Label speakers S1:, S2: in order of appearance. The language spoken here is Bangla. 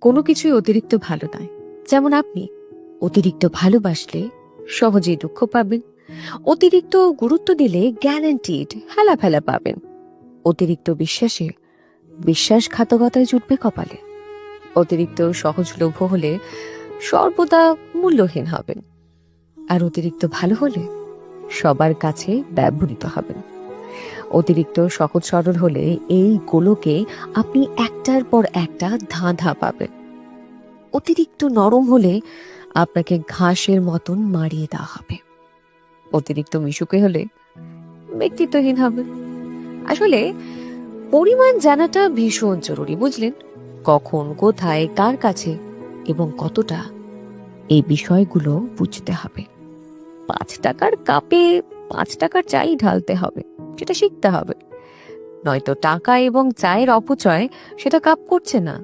S1: কোনো কিছুই অতিরিক্ত ভালো নয়। যেমন আপনি অতিরিক্ত ভালোবাসলে সহজেই দুঃখ পাবেন, অতিরিক্ত গুরুত্ব দিলে গ্যারান্টিড হেলাফেলা পাবেন, অতিরিক্ত বিশ্বাসে বিশ্বাসঘাতকতায় জুটবে কপালে, অতিরিক্ত সহজলভ্য হলে সর্বদা মূল্যহীন হবেন, আর অতিরিক্ত ভালো হলে সবার কাছে ব্যবহৃত হবেন। অতিরিক্ত সহজ সরল হলে এই গোলকে আপনি একটার পর একটা ধাঁধা পাবেন। অতিরিক্ত নরম হলে আপনাকে ঘাসের মতন মারিয়ে দেওয়া হবে। অতিরিক্ত মিশুকে হলে ব্যক্তিত্বহীন হবে। আসলে পরিমাণ জানাটা ভীষণ জরুরি, বুঝলেন? কখন, কোথায়, কার কাছে এবং কতটা, এই বিষয়গুলো বুঝতে হবে। 5 টাকার কাপে 5 টাকার চাই ঢালতে হবে, সেটা শিখতে হবে। নয়তো টাকা এবং চায়ের অপচয় সেটা কাপ করছে না,